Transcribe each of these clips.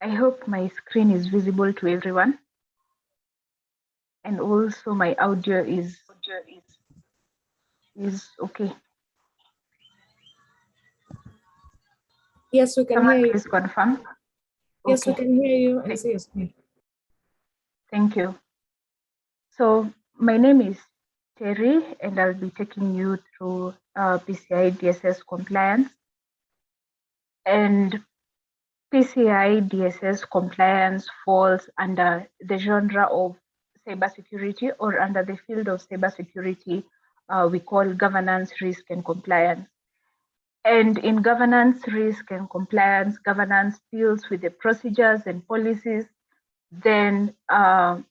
I hope my screen is visible to everyone, and also my audio is okay. Yes, we can Someone hear you. please confirm. Yes, Okay. we can hear you and see your screen. Thank you. So my name is Terry, and I'll be taking you through PCI DSS compliance. And PCI DSS compliance falls under the genre of cybersecurity, or under the field of cybersecurity we call governance, risk, and compliance. And in governance, risk, and compliance, governance deals with the procedures and policies then that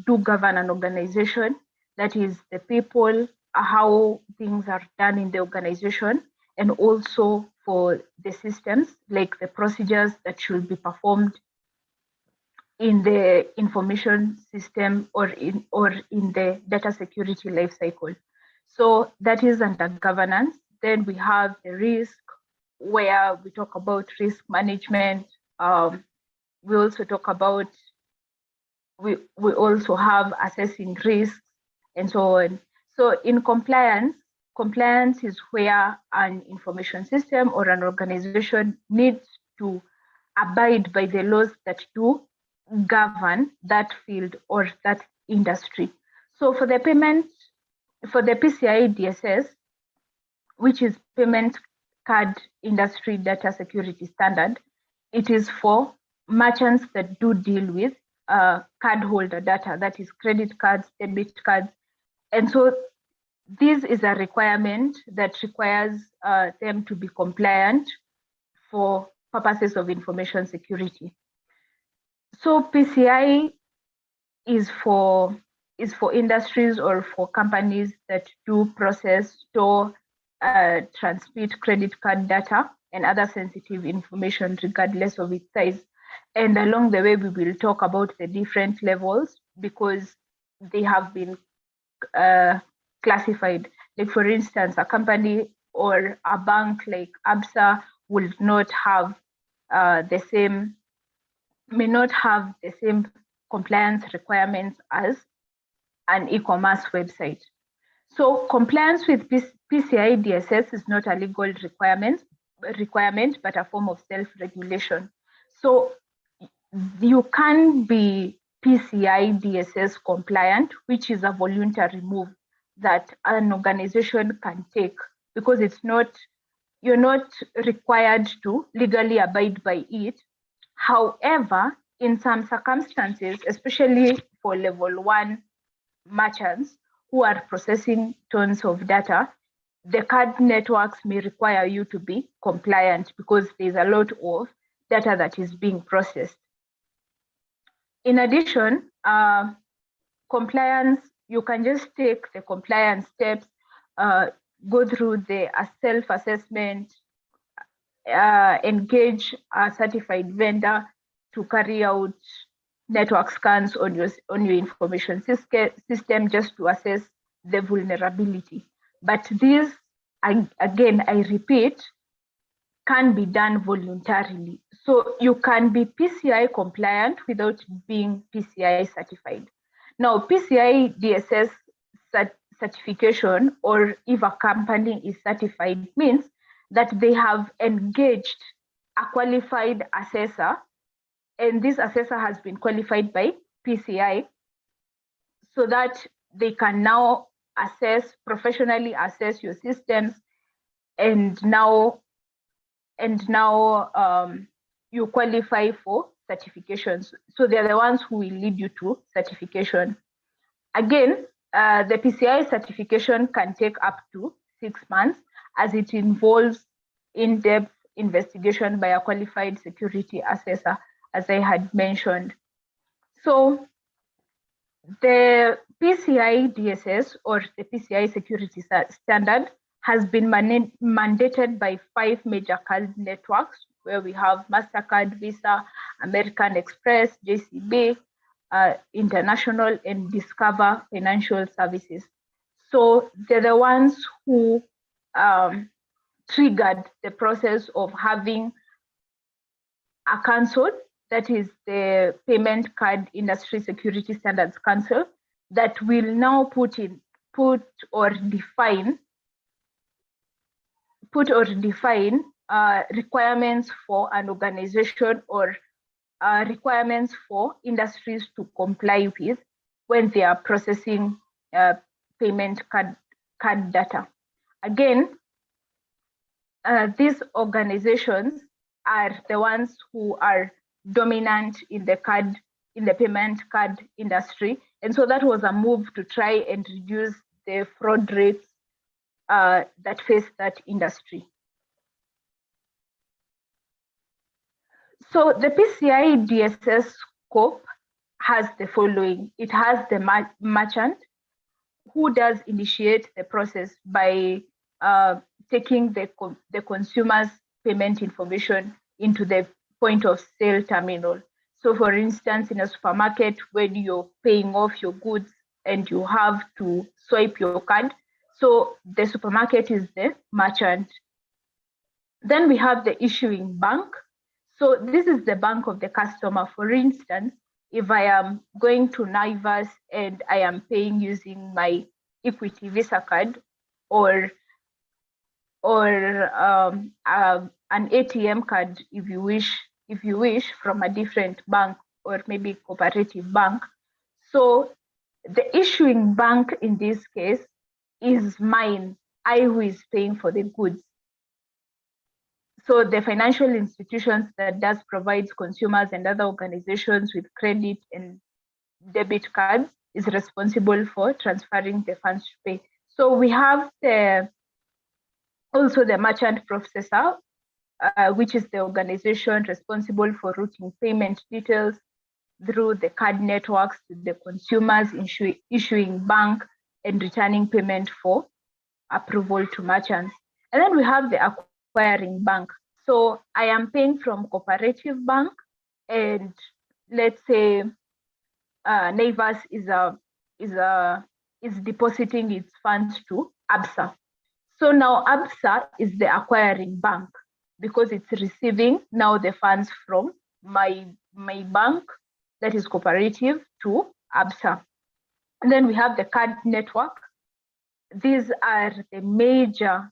do govern an organization, that is the people, how things are done in the organization, and also for the systems, like the procedures that should be performed in the information system or in the data security lifecycle. So that is under governance. Then we have the risk, where we talk about risk management. We also talk about we also have assessing risks and so on. So in compliance is where an information system or an organization needs to abide by the laws that do govern that field or that industry. So for the PCI DSS, which is Payment Card Industry Data Security Standard, it is for merchants that do deal with cardholder data, that is credit cards, debit cards. And so this is a requirement that requires them to be compliant for purposes of information security. So PCI is for industries or for companies that do process, store, transmit credit card data and other sensitive information regardless of its size. And along the way, we will talk about the different levels because they have been classified. Like for instance, a company or a bank like ABSA will not have may not have the same compliance requirements as an e-commerce website. So compliance with PCI DSS is not a legal requirement, but a form of self-regulation. So you can be PCI DSS compliant, which is a voluntary move that an organization can take because you're not required to legally abide by it. However, in some circumstances, especially for level 1 merchants who are processing tons of data, the card networks may require you to be compliant because there's a lot of data that is being processed. In addition, compliance, you can just take the compliance steps, go through the self-assessment, engage a certified vendor to carry out network scans on your information system just to assess the vulnerability. But this, again, I repeat, can be done voluntarily. So you can be PCI compliant without being PCI certified. Now, PCI DSS certification, or if a company is certified, means that they have engaged a qualified assessor, and this assessor has been qualified by PCI so that they can now professionally assess your systems, and now you qualify for certifications. So they're the ones who will lead you to certification. Again, the PCI certification can take up to 6 months as it involves in-depth investigation by a qualified security assessor, as I had mentioned. So the PCI DSS, or the PCI Security Standard, has been mandated by 5 major card networks, where we have MasterCard, Visa, American Express, JCB, International, and Discover Financial Services. So they're the ones who triggered the process of having a council, that is the Payment Card Industry Security Standards Council, that will now put or define requirements for an organization, or requirements for industries to comply with when they are processing payment card data. Again, these organizations are the ones who are dominant in the payment card industry, and so that was a move to try and reduce the fraud rates that face that industry. So the PCI DSS Scope has the following. It has the merchant, who does initiate the process by taking the consumer's payment information into the point of sale terminal. So for instance, in a supermarket, when you're paying off your goods and you have to swipe your card, so the supermarket is the merchant. Then we have the issuing bank. So this is the bank of the customer. For instance, if I am going to Naivas and I am paying using my Equity Visa card, or an ATM card, if you wish, from a different bank, or maybe cooperative bank. So the issuing bank in this case is mine, I who is paying for the goods. So the financial institutions that does provides consumers and other organizations with credit and debit cards is responsible for transferring the funds to pay. So we have also the merchant processor, which is the organization responsible for routing payment details through the card networks to the consumers, issuing bank, and returning payment for approval to merchants. And then we have the acquiring bank. So I am paying from cooperative bank, and let's say Naivas is depositing its funds to ABSA. So now ABSA is the acquiring bank, because it's receiving now the funds from my bank, that is cooperative, to ABSA. And then we have the card network. These are the major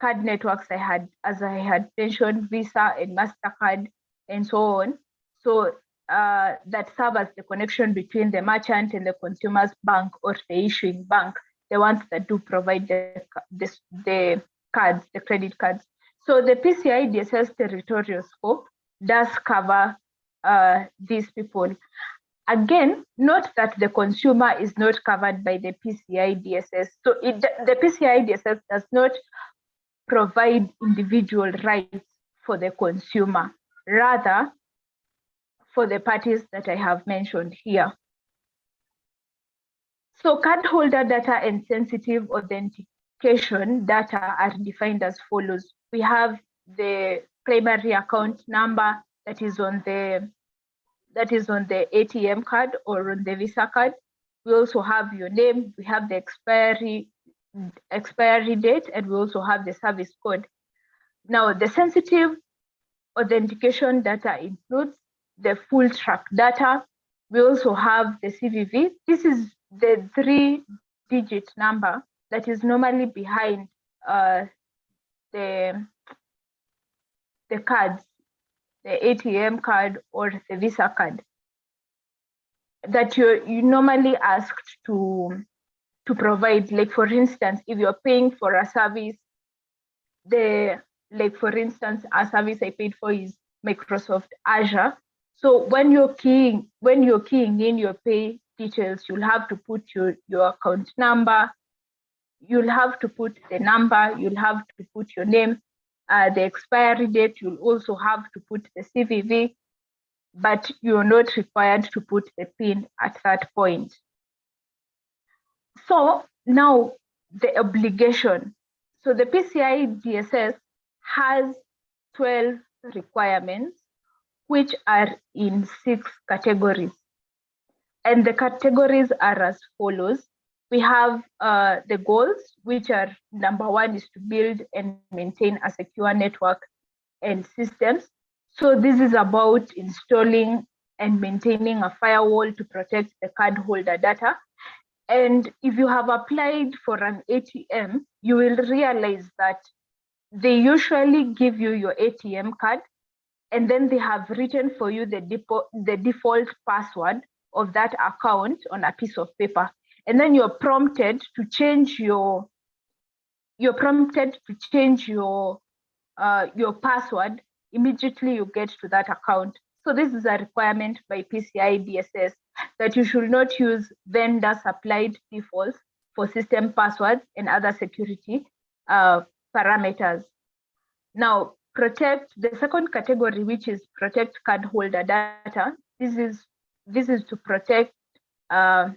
card networks as I had mentioned, Visa and MasterCard and so on. So that serve as the connection between the merchant and the consumer's bank or the issuing bank, the ones that do provide the cards, the credit cards. So the PCI DSS territorial scope does cover these people. Again, note that the consumer is not covered by the PCI DSS. So the PCI DSS does not provide individual rights for the consumer, rather for the parties that I have mentioned here. So cardholder data and sensitive authentication data are defined as follows. We have the primary account number that is on the ATM card or on the Visa card. We also have your name, we have the expiry date, and we also have the service code. Now, the sensitive authentication data includes the full track data. We also have the CVV. This is the 3-digit number that is normally behind the cards, the ATM card or the Visa card, that you normally asked to provide. Like for instance, if you're paying for a service, for instance, a service I paid for is Microsoft Azure. So when you're keying in your pay details, you'll have to put your account number, you'll have to put the number, you'll have to put your name, the expiry date, you'll also have to put the CVV, but you're not required to put the PIN at that point. So now the obligation. So the PCI DSS has 12 requirements, which are in 6 categories. And the categories are as follows. We have the goals, which are number 1 is to build and maintain a secure network and systems. So this is about installing and maintaining a firewall to protect the cardholder data. And if you have applied for an ATM, you will realize that they usually give you your ATM card, and then they have written for you the default password of that account on a piece of paper. And then you're prompted to change your password immediately you get to that account. So this is a requirement by PCI DSS that you should not use vendor supplied defaults for system passwords and other security parameters. Now, protect the second category, which is protect cardholder data. This is to protect the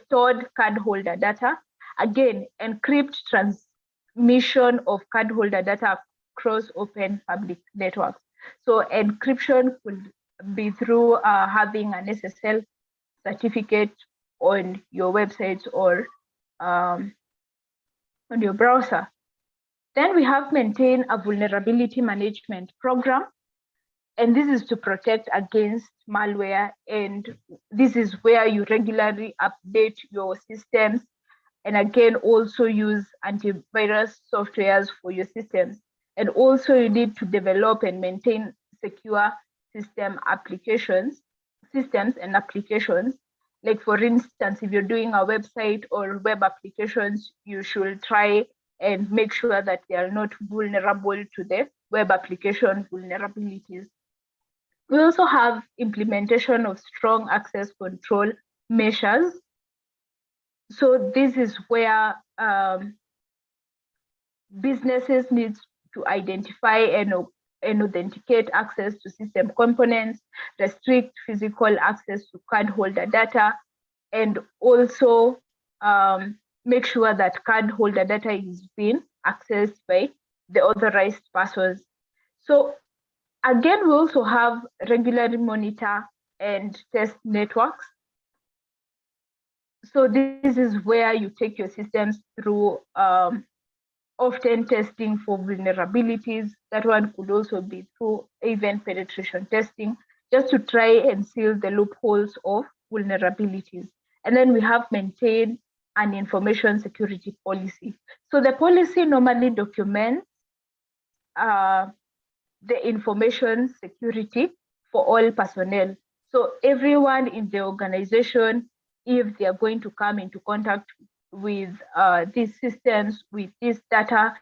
stored cardholder data. Again, encrypt transmission of cardholder data across open public networks. So encryption could be through having an SSL certificate on your website or on your browser. Then we have maintained a vulnerability management program, and this is to protect against malware. And this is where you regularly update your systems, and again, also use antivirus softwares for your systems. And also you need to develop and maintain secure systems and applications. Like for instance, if you're doing a website or web applications, you should try and make sure that they are not vulnerable to the web application vulnerabilities. We also have implementation of strong access control measures. So this is where businesses need to identify and authenticate access to system components, restrict physical access to cardholder data, and also make sure that cardholder data is being accessed by the authorized persons. So again, we also have regularly monitor and test networks. So this is where you take your systems through often testing for vulnerabilities. That one could also be through event penetration testing, just to try and seal the loopholes of vulnerabilities. And then we have maintained an information security policy. So the policy normally documents the information security for all personnel. So everyone in the organization, if they are going to come into contact with these systems, with this data,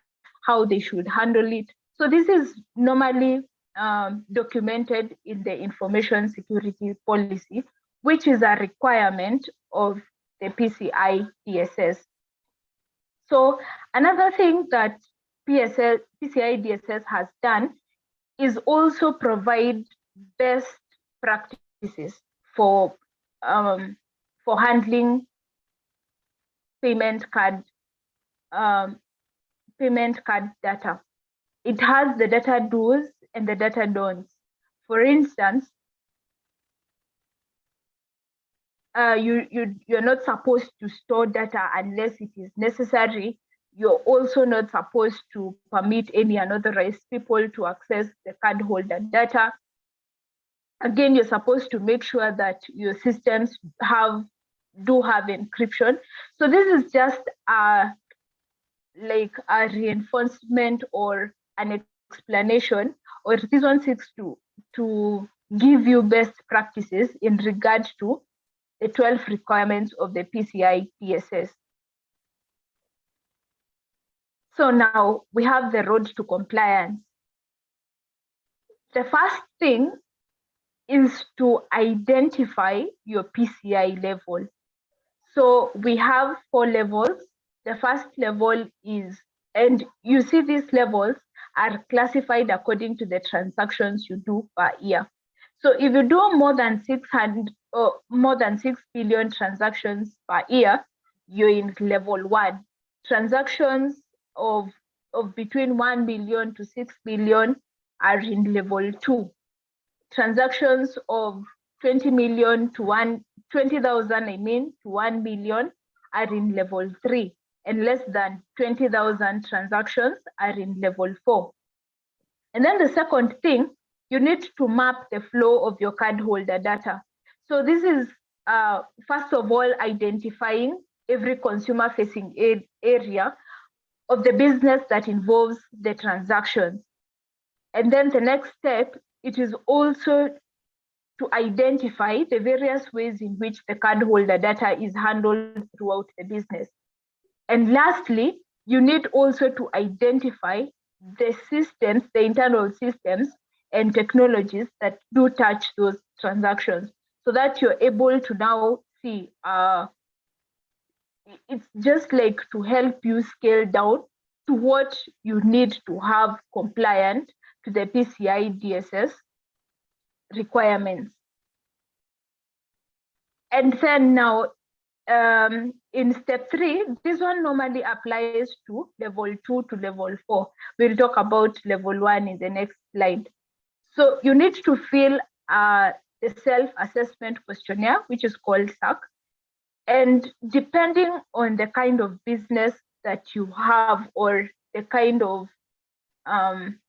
how they should handle it. So this is normally documented in the information security policy, which is a requirement of the PCI DSS. So another thing that PCI DSS has done is also provide best practices for handling payment card data. It has the data do's and the data don'ts. For instance, you're not supposed to store data unless it is necessary. You're also not supposed to permit any unauthorized people to access the cardholder data. Again, you're supposed to make sure that your systems do have encryption. So this is just like a reinforcement or an explanation, or this one seeks to give you best practices in regard to the 12 requirements of the PCI DSS. So now we have the road to compliance. The first thing is to identify your PCI level. So we have 4 levels. The first level is, and you see these levels are classified according to the transactions you do per year. So if you do more than 6 billion transactions per year, you're in level 1. Transactions of between 1 billion to 6 billion are in level 2. Transactions of 20 million to 20,000 to 1 billion are in level 3, and less than 20,000 transactions are in level 4. And then the second thing, you need to map the flow of your cardholder data. So this is, first of all, identifying every consumer-facing area of the business that involves the transactions. And then the next step, it is also to identify the various ways in which the cardholder data is handled throughout the business. And lastly, you need also to identify the systems, the internal systems and technologies that do touch those transactions, so that you're able to now see, it's just like to help you scale down to what you need to have compliant to the PCI DSS requirements. And then now, in step 3, this one normally applies to level 2 to level 4. We'll talk about level 1 in the next slide. So you need to fill the self-assessment questionnaire, which is called SAC. And depending on the kind of business that you have or the kind of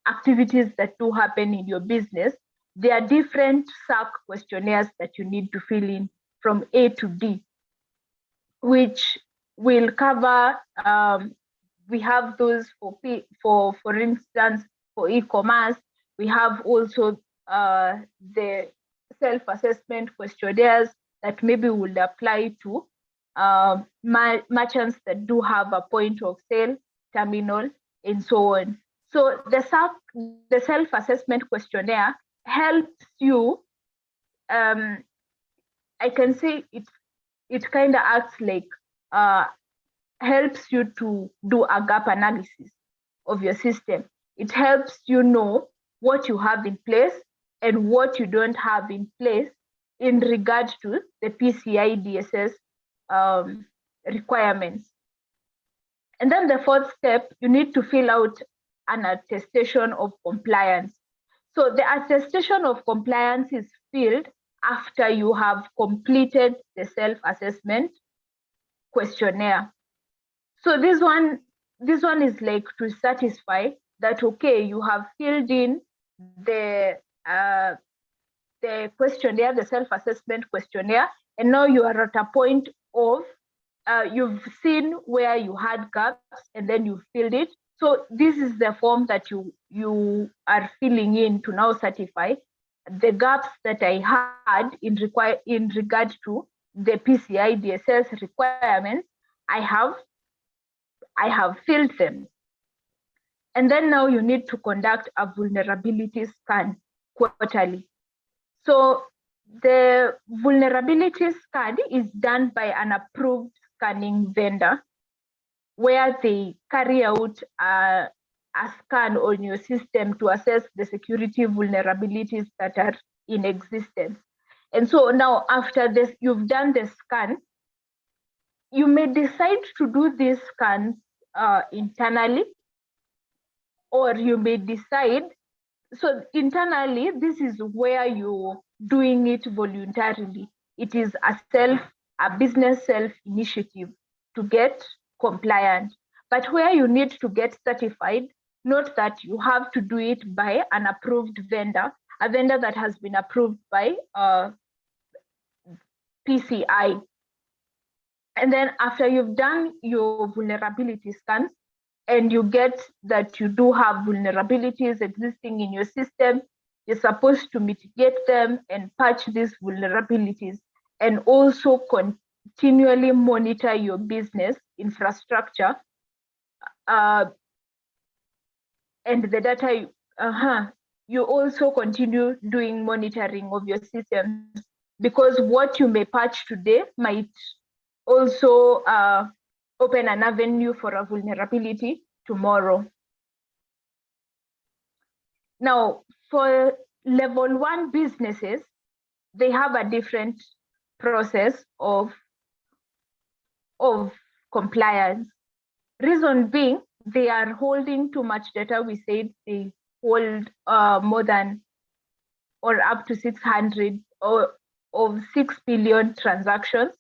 activities that do happen in your business, there are different SAC questionnaires that you need to fill in from A to D, which will cover, we have those for instance, for e-commerce. We have also the self-assessment questionnaires that maybe will apply to merchants that do have a point of sale terminal and so on. So the self-assessment questionnaire helps you, I can say it kind of acts like, helps you to do a gap analysis of your system. It helps you know what you have in place and what you don't have in place in regard to the PCI DSS requirements. And then the fourth step, you need to fill out an attestation of compliance. So the attestation of compliance is filled after you have completed the self-assessment questionnaire. So this one is like to satisfy that, okay, you have filled in the questionnaire, the self-assessment questionnaire, and now you are at a point of, you've seen where you had gaps and then you filled it. So this is the form that you are filling in to now certify the gaps that I had in regard to the PCI DSS requirements. I have filled them. And then now you need to conduct a vulnerability scan quarterly. So the vulnerability scan is done by an approved scanning vendor, where they carry out a scan on your system to assess the security vulnerabilities that are in existence. And so now after this, you've done the scan, you may decide to do these scans internally, or you may decide, so internally, this is where you're doing it voluntarily. It is a business self-initiative to get compliant. But where you need to get certified, note that you have to do it by an approved vendor, a vendor that has been approved by PCI. And then after you've done your vulnerability scans and you get that you do have vulnerabilities existing in your system, you're supposed to mitigate them and patch these vulnerabilities, and also continually monitor your business infrastructure and the data. You also continue doing monitoring of your systems, because what you may patch today might also open an avenue for a vulnerability tomorrow. Now, for level 1 businesses, they have a different process of compliance. Reason being, they are holding too much data. We said they hold more than or up to 600 of 6 billion transactions.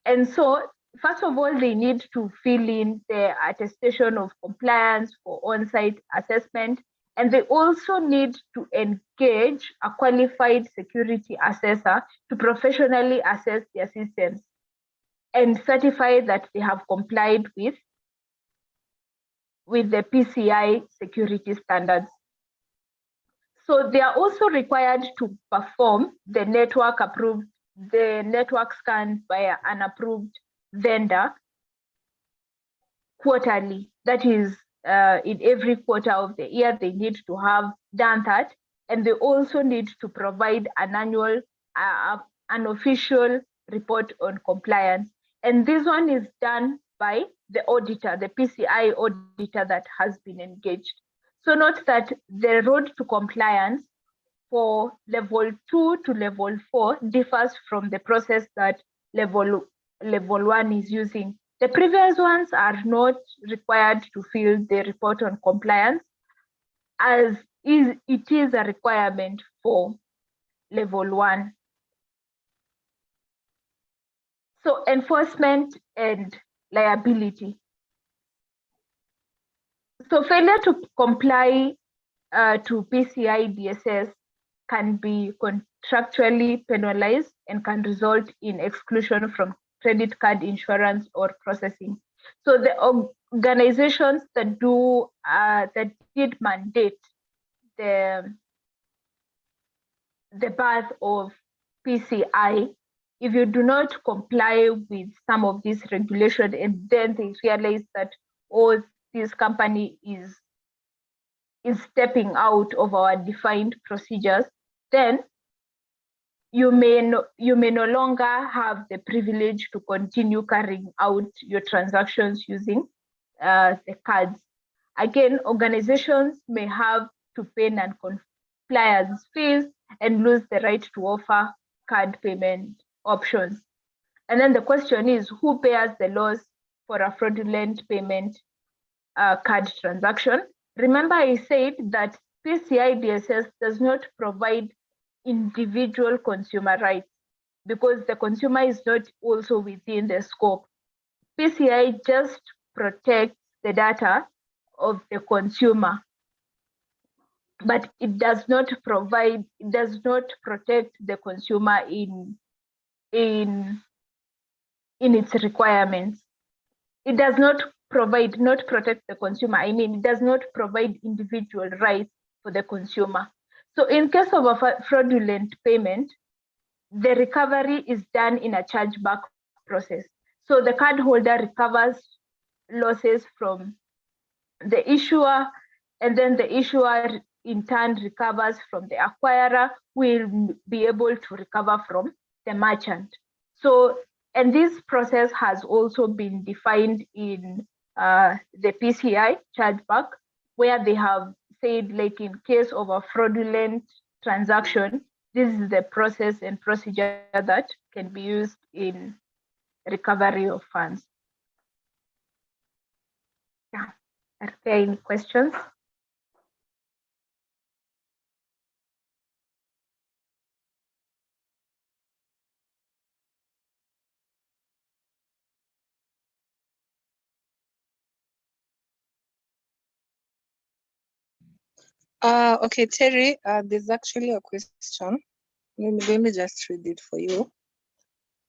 And so, first of all, they need to fill in the attestation of compliance for on-site assessment. And they also need to engage a qualified security assessor to professionally assess their systems and certify that they have complied with the PCI security standards. So they are also required to perform the network scan by an approved vendor quarterly. That is, in every quarter of the year, they need to have done that. And they also need to provide an annual, an official report on compliance. And this one is done by the auditor, the PCI auditor that has been engaged. So note that the road to compliance for level 2 to level 4 differs from the process that level 1 is using. The previous ones are not required to fill the report on compliance, as it is a requirement for level 1. So enforcement and liability. So failure to comply to PCI DSS can be contractually penalized and can result in exclusion from credit card insurance or processing. So the organizations that did mandate the birth of PCI, if you do not comply with some of these regulations and then they realize that, oh, this company is stepping out of our defined procedures, then you may no longer have the privilege to continue carrying out your transactions using the cards. Again, organizations may have to pay non-compliance fees and lose the right to offer card payment options. And then the question is, who bears the loss for a fraudulent payment card transaction? Remember, I said that PCI DSS does not provide individual consumer rights because the consumer is not also within the scope. PCI just protects the data of the consumer, but it does not protect the consumer in its requirements. It does not protect the consumer. I mean, it does not provide individual rights for the consumer. So in case of a fraudulent payment, the recovery is done in a chargeback process. So the cardholder recovers losses from the issuer, and then the issuer in turn recovers from the acquirer, who will be able to recover from the merchant. So, and this process has also been defined in the PCI chargeback, where they have said, like in case of a fraudulent transaction, this is the process and procedure that can be used in recovery of funds. Yeah. Are there any questions? Okay, Terry, there's actually a question. Let me just read it for you.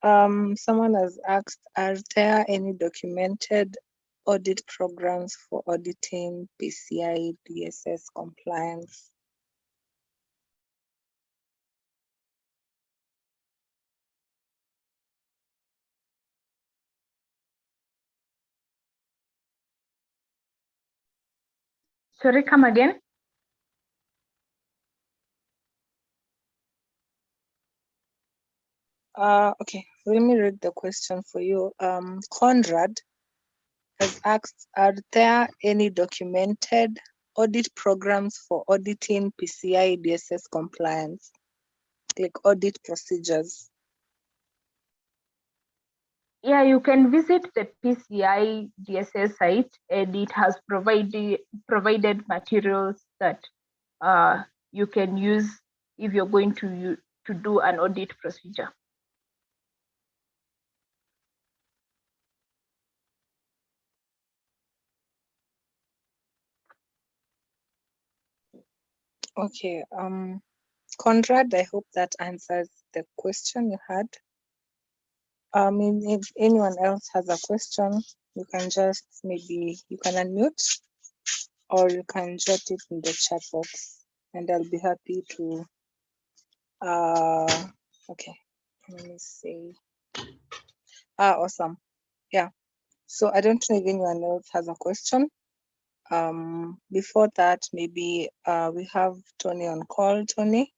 Someone has asked, are there any documented audit programs for auditing PCI DSS compliance? Sorry, come again. Okay, let me read the question for you. Conrad has asked, are there any documented audit programs for auditing PCI DSS compliance, like audit procedures? Yeah, you can visit the PCI DSS site, and it has provided materials that you can use if you're going to do an audit procedure. Okay, Conrad, I hope that answers the question you had. If anyone else has a question, you can just maybe you can unmute or you can jot it in the chat box and I'll be happy to okay, let me see. Awesome. Yeah. So I don't know if anyone else has a question. Before that, maybe we have Tony on call. Tony.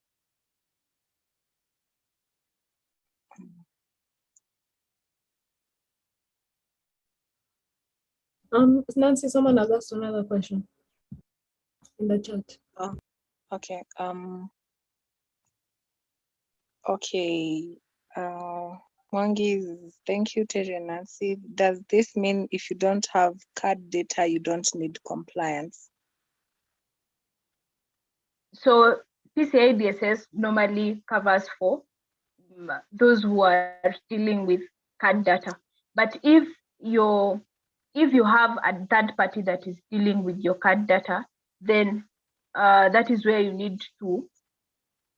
Nancy, someone has asked another question in the chat. Oh, okay. Okay. Mwangi, thank you, Terry and Nancy. Does this mean if you don't have card data, you don't need compliance? So PCI DSS normally covers for those who are dealing with card data. But if you have a third party that is dealing with your card data, then that is where you need to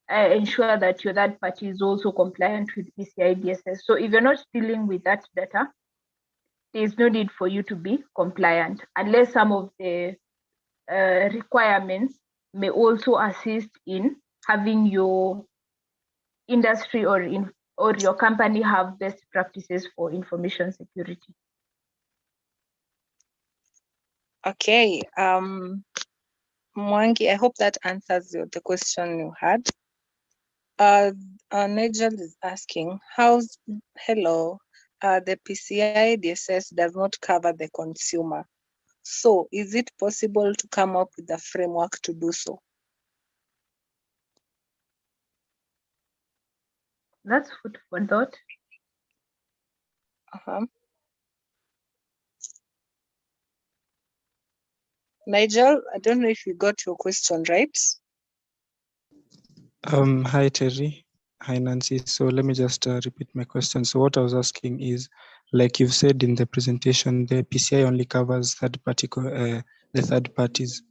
ensure that your third party is also compliant with PCI DSS. So if you're not dealing with that data, there is no need for you to be compliant unless some of the requirements may also assist in having your industry or your company have best practices for information security. Okay. Mwangi, I hope that answers the question you had. Nigel is asking, hello, the PCI DSS does not cover the consumer. So is it possible to come up with a framework to do so? That's food for thought. Nigel, I don't know if you got your question right. Hi, Terry. Hi, Nancy. So let me just repeat my question. So what I was asking is, like you've said in the presentation, the PCI only covers the third parties,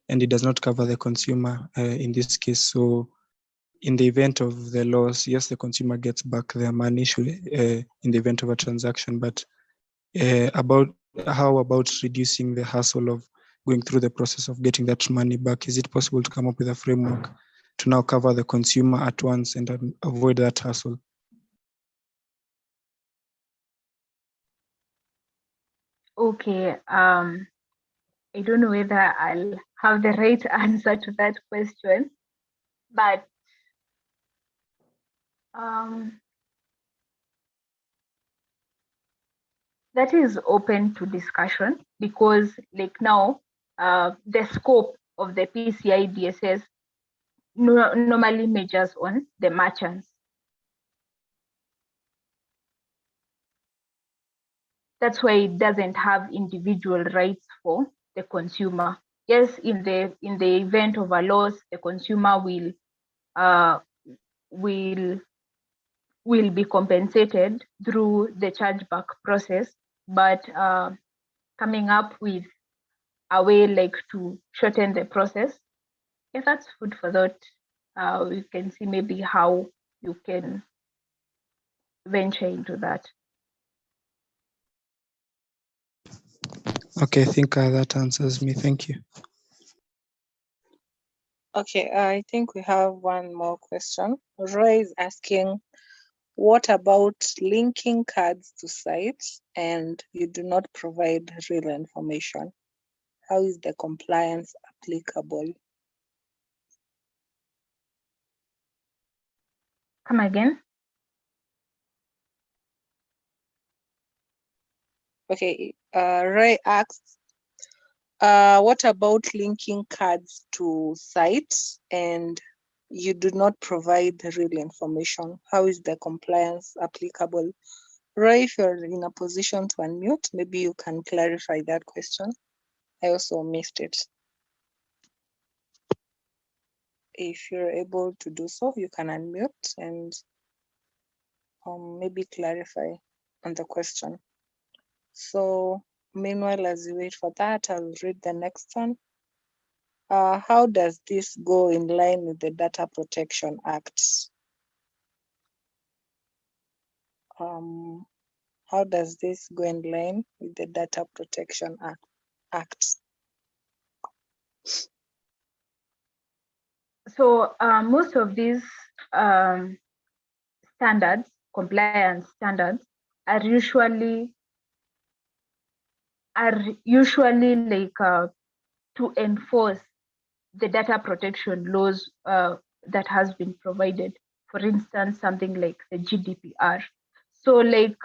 and it does not cover the consumer in this case. So in the event of the loss, yes, the consumer gets back their money in the event of a transaction, but how about reducing the hassle of going through the process of getting that money back? Is it possible to come up with a framework to now cover the consumer at once and avoid that hassle? Okay. I don't know whether I'll have the right answer to that question, but that is open to discussion because, like now, the scope of the PCI DSS normally measures on the merchants. That's why it doesn't have individual rights for the consumer. Yes, in the event of a loss, the consumer will be compensated through the chargeback process, but coming up with a way like to shorten the process, if that's food for thought, we can see maybe how you can venture into that. Okay, I think that answers me. Thank you. Okay, I think we have one more question. Roy is asking, what about linking cards to sites and you do not provide real information? How is the compliance applicable? Come again? Okay, Roy asks, what about linking cards to sites and you do not provide real information? How is the compliance applicable? Roy, if you're in a position to unmute, maybe you can clarify that question. I also missed it. If you're able to do so, you can unmute and maybe clarify on the question. So meanwhile, as you wait for that, I'll read the next one. how does this go in line with the Data Protection Act? How does this go in line with the Data Protection Act? So most of these standards, compliance standards, are usually like to enforce the data protection laws that has been provided. For instance, something like the GDPR. So like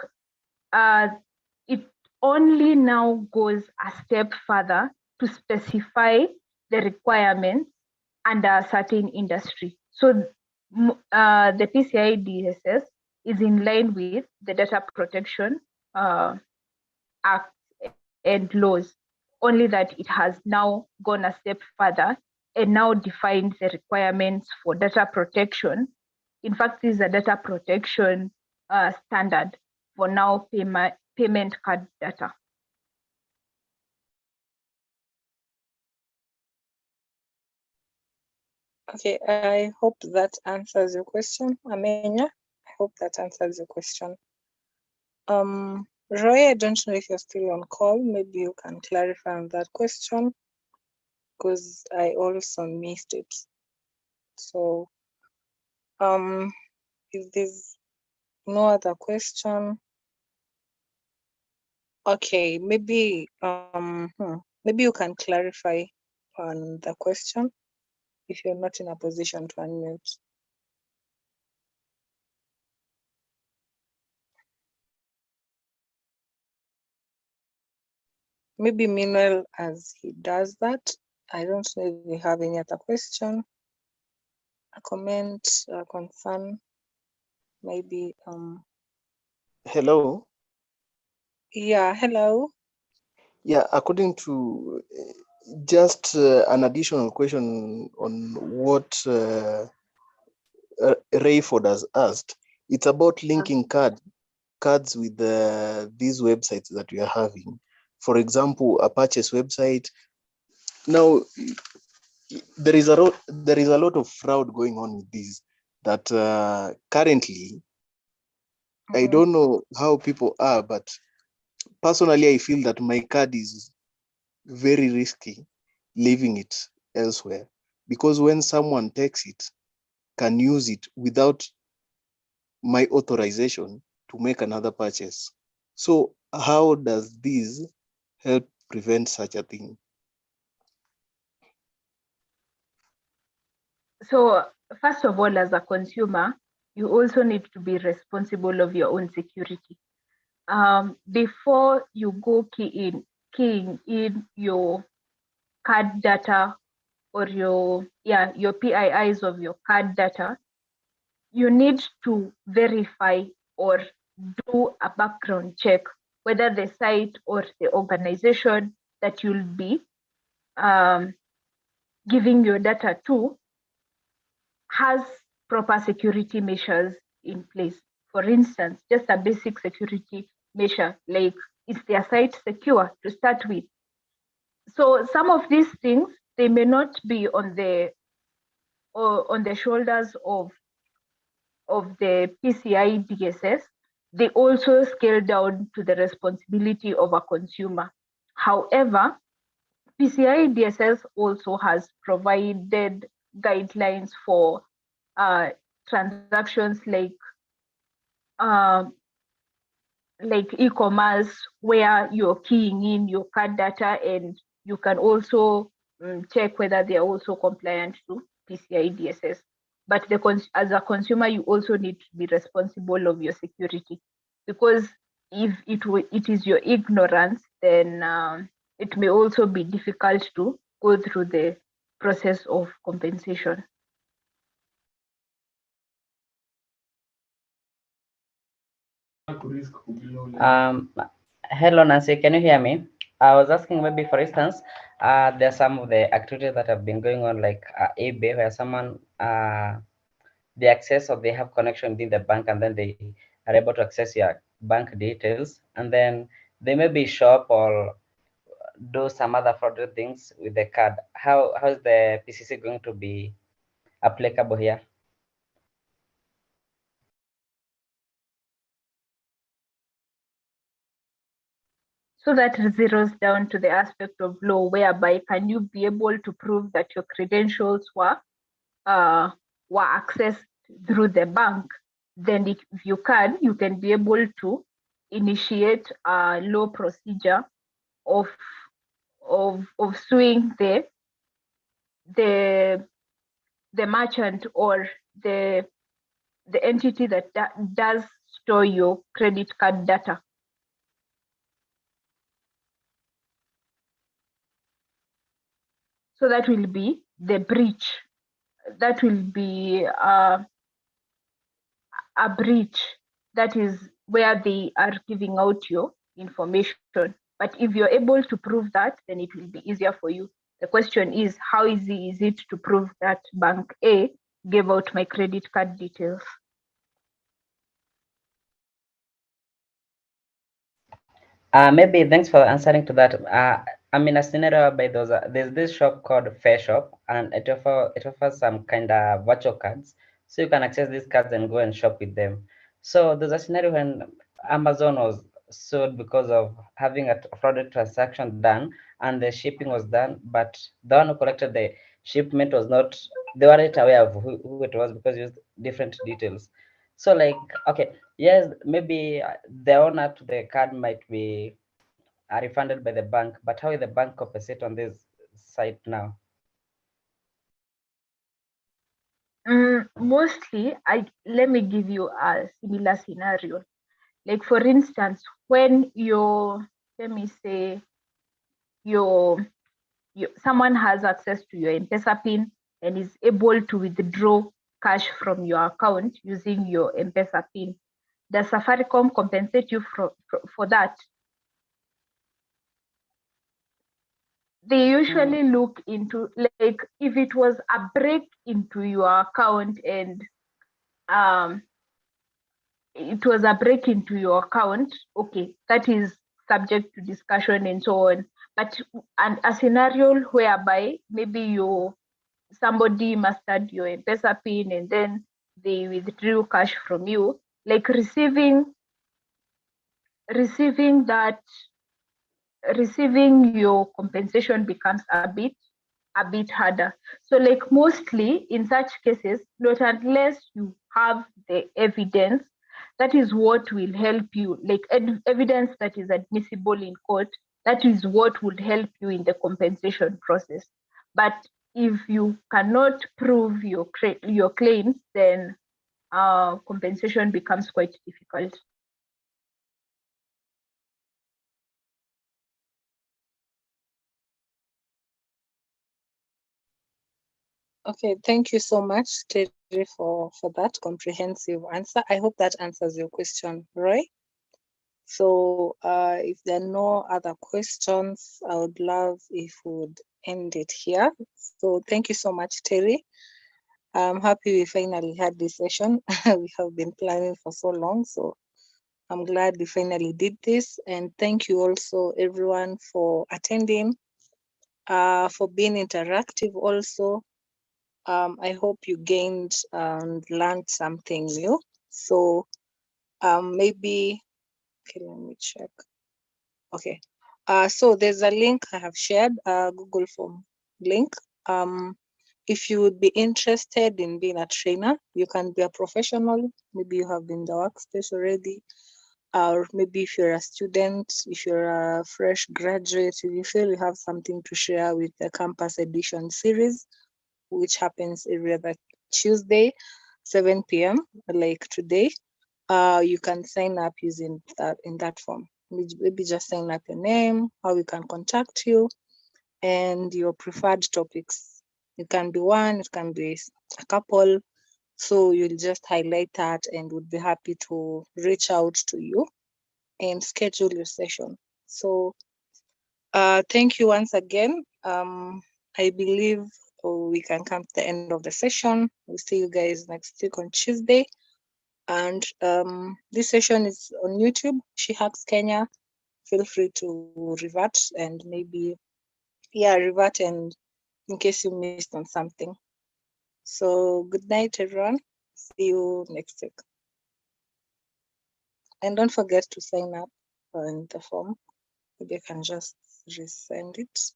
it only now goes a step further to specify the requirements under a certain industry. So the PCI DSS is in line with the Data Protection Act and laws, only that it has now gone a step further and now defined the requirements for data protection. In fact, this is a data protection standard for now payment card data. Okay, I hope that answers your question, Amenya. I hope that answers your question. Roy, I don't know if you're still on call. Maybe you can clarify on that question, because I also missed it. So, if there's no other question, okay, maybe maybe you can clarify on the question if you're not in a position to unmute. Maybe meanwhile, as he does that, I don't know if we have any other question, a comment, a concern, maybe. Hello. Yeah, hello. Yeah, according to just an additional question on what Rayford has asked, it's about linking cards with these websites that we are having. For example, a purchase website. Now, there is a lot of fraud going on with these that currently, I don't know how people are, but personally, I feel that my card is very risky leaving it elsewhere, because when someone takes it, can use it without my authorization to make another purchase. So how does this help prevent such a thing? So first of all, as a consumer, you also need to be responsible of your own security. Before you go keying in your card data or your PIIs of your card data, you need to verify or do a background check whether the site or the organization that you'll be giving your data to has proper security measures in place. For instance, just a basic security measure, like is their site secure to start with? So some of these things, they may not be on the shoulders of the PCI DSS. They also scale down to the responsibility of a consumer. However, PCI DSS also has provided guidelines for transactions like e-commerce, where you're keying in your card data, and you can also check whether they are also compliant to PCI DSS. But as a consumer, you also need to be responsible of your security, because if it is your ignorance, then it may also be difficult to go through the process of compensation. Hello, Nancy, can you hear me? I was asking, maybe for instance, there's some of the activities that have been going on, like eBay, where someone they access, or they have connection within the bank, and then they are able to access your bank details, and then they maybe shop or do some other fraudulent things with the card. How is the PCC going to be applicable here? So that zeroes down to the aspect of law whereby can you be able to prove that your credentials were accessed through the bank? Then if you can be able to initiate a law procedure of suing the merchant or the entity that does store your credit card data. So that will be the breach. That will be a breach. That is where they are giving out your information. But if you're able to prove that, then it will be easier for you. The question is, how easy is it to prove that bank A gave out my credit card details? Maybe thanks for answering to that. I'm in a scenario by there's this shop called Fair Shop, and it offers some kind of virtual cards, so you can access these cards and go and shop with them. So there's a scenario when Amazon was sued because of having a fraudulent transaction done, and the shipping was done, but the one who collected the shipment was not. They weren't aware of who it was because it used different details. So like, okay, yes, maybe the owner to the card might be refunded by the bank, but how will the bank compensate on this site now? Mostly, let me give you a similar scenario. Like for instance, when let me say someone has access to your M-Pesa PIN and is able to withdraw cash from your account using your M-Pesa PIN. Does Safaricom compensate you for that? They usually look into, like, if it was a break into your account and it was a break into your account, okay, that is subject to discussion and so on. But a scenario whereby maybe somebody mastered your M-Pesa PIN and then they withdrew cash from you, like receiving your compensation becomes a bit harder. So like mostly in such cases, not unless you have the evidence, that is what will help you, like evidence that is admissible in court, that is what would help you in the compensation process. But if you cannot prove your claims, then compensation becomes quite difficult. Okay, thank you so much, Terry, for that comprehensive answer. I hope that answers your question, Roy. So if there are no other questions, I would love if we would end it here. So thank you so much, Terry. I'm happy we finally had this session. We have been planning for so long, so I'm glad we finally did this. And thank you also everyone for attending, for being interactive also. I hope you gained and learned something new. So maybe, okay, let me check. Okay, so there's a link I have shared, Google Form link. If you would be interested in being a trainer, you can be a professional. Maybe you have been in the workspace already, or maybe if you're a student, if you're a fresh graduate, if you feel you have something to share with the campus edition series, which happens every other Tuesday, 7 p.m. like today, you can sign up using that in that form. Maybe just sign up your name, how we can contact you, and your preferred topics. It can be one, it can be a couple. So you'll just highlight that and would be happy to reach out to you and schedule your session. So thank you once again. I believe we can come to the end of the session. We'll see you guys next week on Tuesday. And this session is on YouTube, She Hacks Kenya. feel free to revert and maybe, yeah, revert and in case you missed on something. So good night, everyone. See you next week. And don't forget to sign up in the form. Maybe I can just resend it.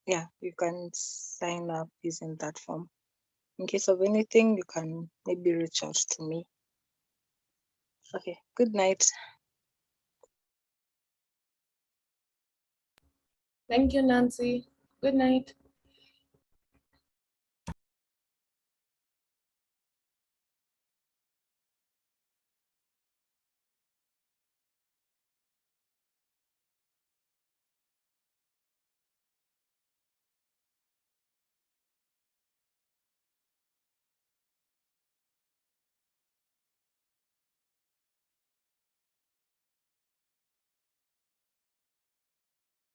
Yeah, you can sign up using that form. In case of anything, you can maybe reach out to me. Okay, good night. Thank you, Nancy. Good night.